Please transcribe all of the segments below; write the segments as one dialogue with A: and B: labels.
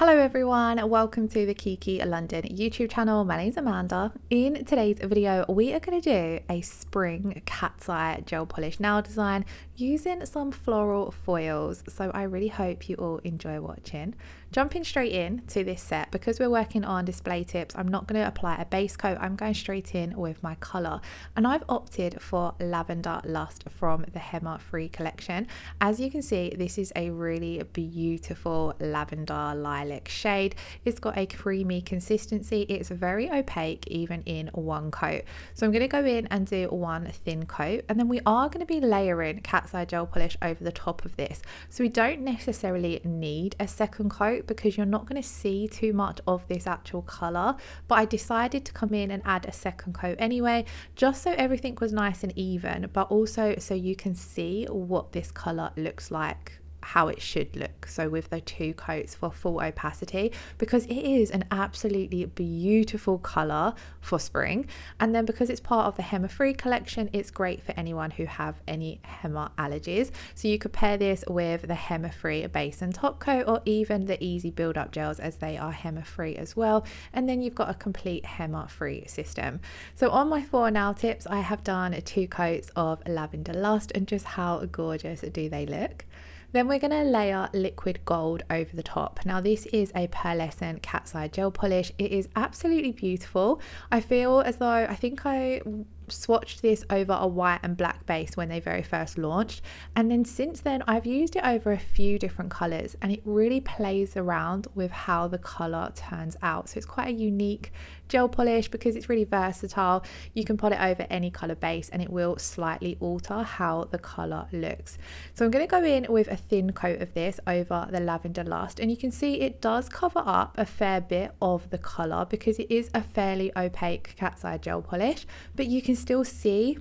A: Hello everyone, welcome to the Kiki London YouTube channel. My name's Amanda. In today's video, we are going to do a spring cat's eye gel polish nail design using some floral foils. So I really hope you all enjoy watching. Jumping straight in to this set, because we're working on display tips, I'm not going to apply a base coat. I'm going straight in with my colour, and I've opted for Lavender Lust from the Hema Free collection. As you can see, this is a really beautiful lavender lilac shade. It's got a creamy consistency. It's very opaque even in one coat. So I'm going to go in and do one thin coat, and then we are going to be layering cat's eye gel polish over the top of this. So we don't necessarily need a second coat because you're not going to see too much of this actual colour, but I decided to come in and add a second coat anyway, just so everything was nice and even, but also so you can see what this colour looks like, how it should look. So with the two coats for full opacity, because it is an absolutely beautiful color for spring. And then because it's part of the Hema Free collection, it's great for anyone who have any Hema allergies. So you could pair this with the Hema Free base and top coat, or even the easy build up gels, as they are Hema Free as well. And then you've got a complete Hema Free system. So on my 4 nail tips, I have done 2 coats of Lavender Lust, and just how gorgeous do they look. Then we're going to layer liquid gold over the top. Now this is a pearlescent cat's eye gel polish. It is absolutely beautiful. I feel as though I think I swatched this over a white and black base when they very first launched, and then since then I've used it over a few different colors, and it really plays around with how the color turns out. So it's quite a unique gel polish because it's really versatile. You can put it over any color base and it will slightly alter how the color looks. So I'm going to go in with a thin coat of this over the Lavender Lust, and you can see it does cover up a fair bit of the color because it is a fairly opaque cat's eye gel polish, but you can still see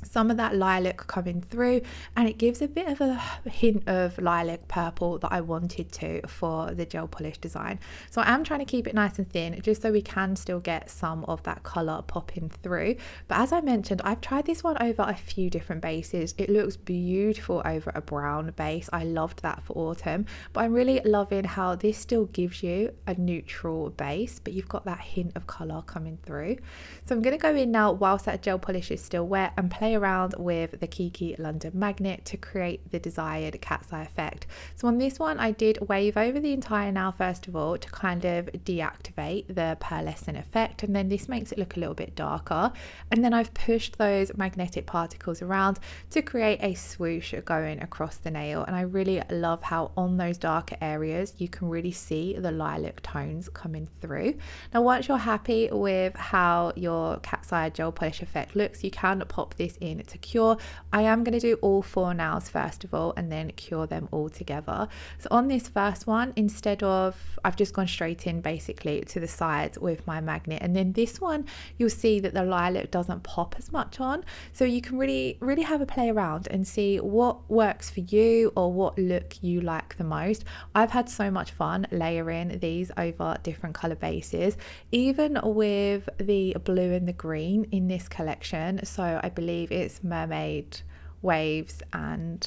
A: some of that lilac coming through, and it gives a bit of a hint of lilac purple that I wanted to for the gel polish design. So I am trying to keep it nice and thin just so we can still get some of that color popping through. But as I mentioned, I've tried this one over a few different bases. It looks beautiful over a brown base. I loved that for autumn, but I'm really loving how this still gives you a neutral base, but you've got that hint of color coming through. So I'm going to go in now whilst that gel polish is still wet and play around with the Kiki London magnet to create the desired cat's eye effect. So on this one I did wave over the entire nail first of all to kind of deactivate the pearlescent effect, and then this makes it look a little bit darker, and then I've pushed those magnetic particles around to create a swoosh going across the nail. And I really love how on those darker areas you can really see the lilac tones coming through. Now once you're happy with how your cat's eye gel polish effect looks, you can pop this in to cure. I am going to do all 4 nails first of all and then cure them all together. So on this first one, instead of, I've just gone straight in basically to the sides with my magnet, and then this one you'll see that the lilac doesn't pop as much on, so you can really have a play around and see what works for you or what look you like the most. I've had so much fun layering these over different color bases, even with the blue and the green in this collection. So I believe it's Mermaid Waves and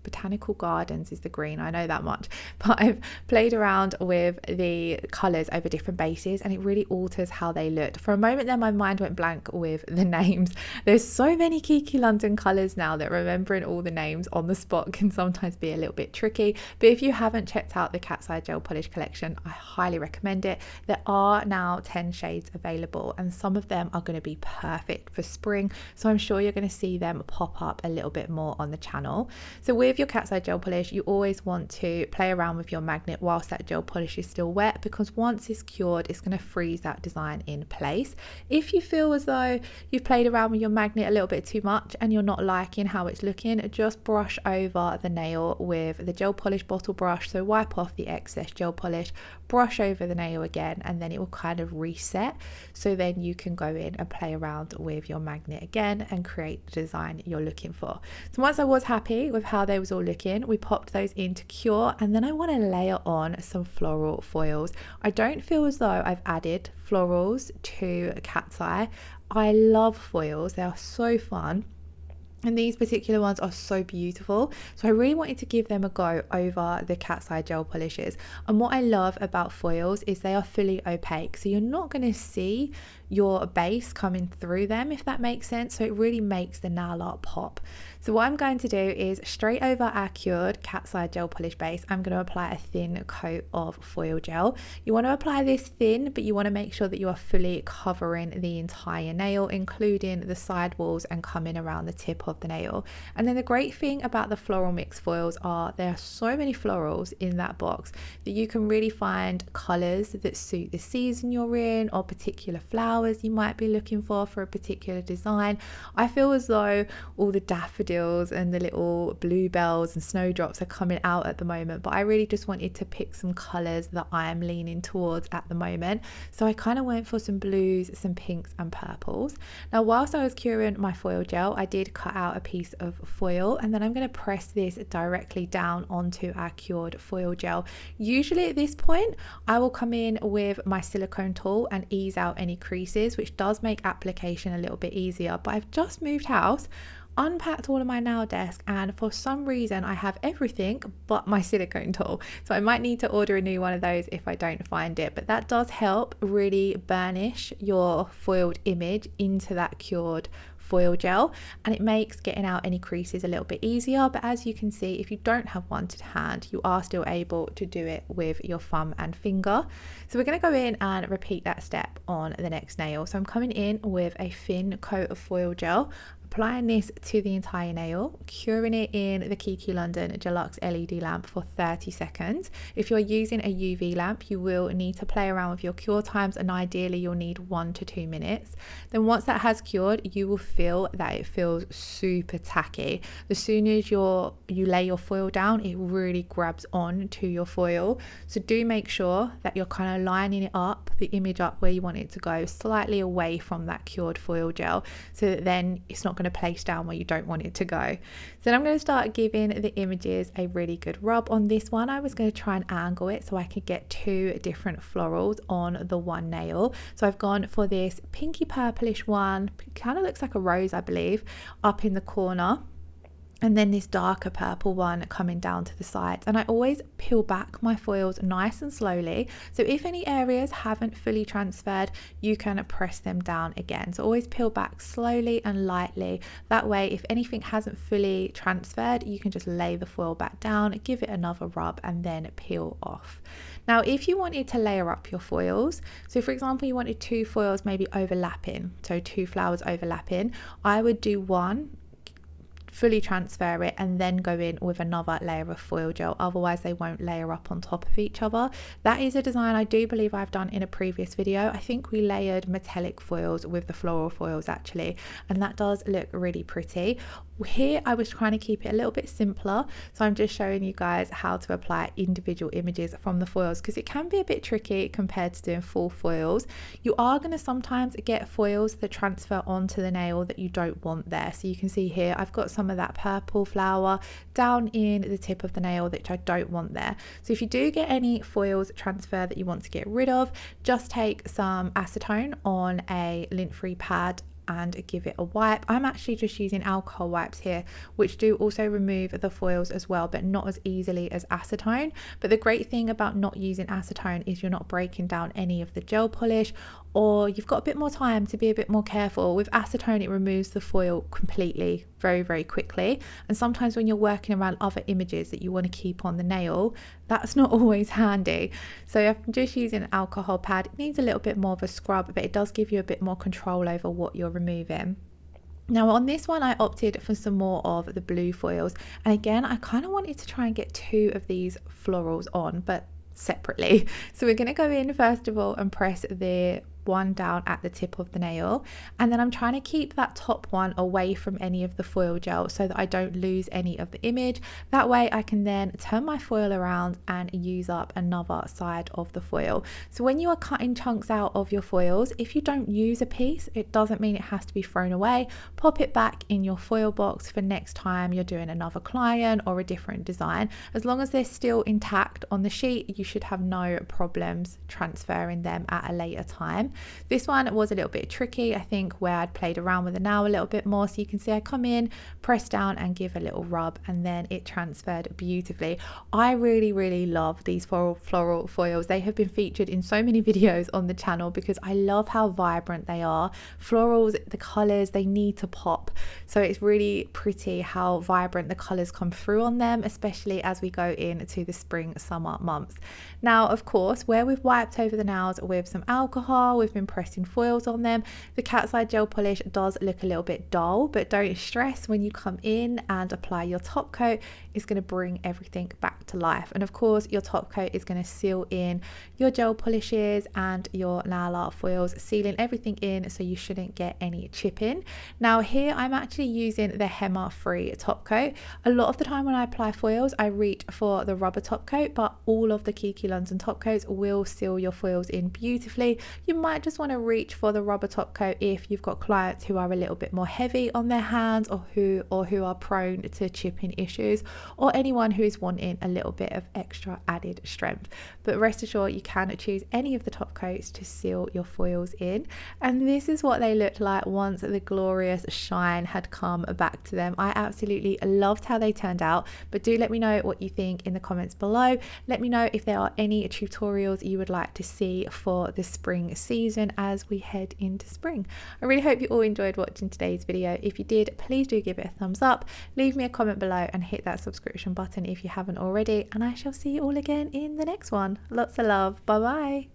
A: Botanical Gardens is the green, I know that much, but I've played around with the colours over different bases and it really alters how they look. For a moment there my mind went blank with the names. There's so many Kiki London colours now that remembering all the names on the spot can sometimes be a little bit tricky, but if you haven't checked out the cat's eye gel polish collection, I highly recommend it. There are now 10 shades available and some of them are going to be perfect for spring, so I'm sure you're going to see them pop up a little bit more on the channel. So with your cat's eye gel polish, you always want to play around with your magnet whilst that gel polish is still wet, because once it's cured it's going to freeze that design in place. If you feel as though you've played around with your magnet a little bit too much and you're not liking how it's looking, just brush over the nail with the gel polish bottle brush. So wipe off the excess gel polish, brush over the nail again, and then it will kind of reset, so then you can go in and play around with your magnet again and create the design you're looking for. So once I was happy with how they was all looking, we popped those into cure, and then I want to layer on some floral foils. I don't feel as though I've added florals to cat's eye. I love foils, they are so fun. And these particular ones are so beautiful. So I really wanted to give them a go over the cat's eye gel polishes. And what I love about foils is they are fully opaque. So you're not going to see your base coming through them, if that makes sense. So it really makes the nail art pop. So what I'm going to do is straight over our cured cat's eye gel polish base, I'm going to apply a thin coat of foil gel. You want to apply this thin, but you want to make sure that you are fully covering the entire nail, including the side walls and coming around the tip of the nail. And then the great thing about the floral mix foils are there are so many florals in that box that you can really find colors that suit the season you're in, or particular flowers you might be looking for a particular design. I feel as though all the daffodils and the little bluebells and snowdrops are coming out at the moment, but I really just wanted to pick some colors that I am leaning towards at the moment. So I kind of went for some blues, some pinks and purples. Now whilst I was curing my foil gel, I did cut out a piece of foil, and then I'm going to press this directly down onto our cured foil gel. Usually at this point I will come in with my silicone tool and ease out any creases, which does make application a little bit easier. But I've just moved house, unpacked all of my nail desk, and for some reason I have everything but my silicone tool, so I might need to order a new one of those if I don't find it. But that does help really burnish your foiled image into that cured foil gel, and it makes getting out any creases a little bit easier. But as you can see, if you don't have one to hand, you are still able to do it with your thumb and finger. So we're going to go in and repeat that step on the next nail. So I'm coming in with a thin coat of foil gel, applying this to the entire nail, curing it in the Kiki London Deluxe LED lamp for 30 seconds. If you're using a UV lamp, you will need to play around with your cure times, and ideally you'll need 1 to 2 minutes. Then once that has cured, you will feel that it feels super tacky. As soon as you lay your foil down, it really grabs on to your foil. So do make sure that you're kind of lining it up, the image up where you want it to go, slightly away from that cured foil gel, so that then it's not going to place down where you don't want it to go. So then I'm going to start giving the images a really good rub. On this one I was going to try and angle it so I could get 2 different florals on the one nail. So I've gone for this pinky purplish one, kind of looks like a rose I believe, up in the corner, and then this darker purple one coming down to the sides. And I always peel back my foils nice and slowly, so if any areas haven't fully transferred, you can press them down again. So always peel back slowly and lightly, that way if anything hasn't fully transferred, you can just lay the foil back down, give it another rub, and then peel off. Now if you wanted to layer up your foils, so for example you wanted 2 foils maybe overlapping, so 2 flowers overlapping, I would do one, fully transfer it, and then go in with another layer of foil gel, otherwise they won't layer up on top of each other. That is a design I do believe I've done in a previous video. I think we layered metallic foils with the floral foils actually, and that does look really pretty. Here I was trying to keep it a little bit simpler, so I'm just showing you guys how to apply individual images from the foils, because it can be a bit tricky compared to doing full foils. You are going to sometimes get foils that transfer onto the nail that you don't want there. So you can see here I've got some of that purple flower down in the tip of the nail which I don't want there. So if you do get any foils transfer that you want to get rid of, just take some acetone on a lint-free pad and give it a wipe. I'm actually just using alcohol wipes here, which do also remove the foils as well, but not as easily as acetone. But the great thing about not using acetone is you're not breaking down any of the gel polish, or you've got a bit more time to be a bit more careful. With acetone, it removes the foil completely very, very quickly. And sometimes when you're working around other images that you want to keep on the nail, that's not always handy. So I'm just using an alcohol pad. It needs a little bit more of a scrub, but it does give you a bit more control over what you're removing. Now on this one I opted for some more of the blue foils, and again I kind of wanted to try and get 2 of these florals on, but separately. So we're going to go in first of all and press the one down at the tip of the nail, and then I'm trying to keep that top one away from any of the foil gel so that I don't lose any of the image. That way I can then turn my foil around and use up another side of the foil. So when you are cutting chunks out of your foils, if you don't use a piece, it doesn't mean it has to be thrown away. Pop it back in your foil box for next time you're doing another client or a different design. As long as they're still intact on the sheet, you should have no problems transferring them at a later time. This one was a little bit tricky, I think, where I'd played around with the nail a little bit more. So you can see I come in, press down and give a little rub, and then it transferred beautifully. I really love these floral foils. They have been featured in so many videos on the channel because I love how vibrant they are. Florals, the colors, they need to pop. So it's really pretty how vibrant the colors come through on them, especially as we go into the spring summer months. Now, of course, where we've wiped over the nails with some alcohol, we've been pressing foils on them, the cat's eye gel polish does look a little bit dull, but don't stress. When you come in and apply your top coat, it's going to bring everything back to life. And of course, your top coat is going to seal in your gel polishes and your nail art foils, sealing everything in so you shouldn't get any chipping. Now here I'm actually using the Hema free top coat. A lot of the time when I apply foils, I reach for the rubber top coat, but all of the Kiki London top coats will seal your foils in beautifully. You might just want to reach for the rubber top coat if you've got clients who are a little bit more heavy on their hands, or who are prone to chipping issues, or anyone who is wanting a little bit of extra added strength. But rest assured, you can choose any of the top coats to seal your foils in. And this is what they looked like once the glorious shine had come back to them. I absolutely loved how they turned out, but do let me know what you think in the comments below. Let me know if there are any tutorials you would like to see for the spring season as we head into spring. I really hope you all enjoyed watching today's video. If you did, please do give it a thumbs up, leave me a comment below and hit that subscription button if you haven't already, and I shall see you all again in the next one. Lots of love. Bye bye.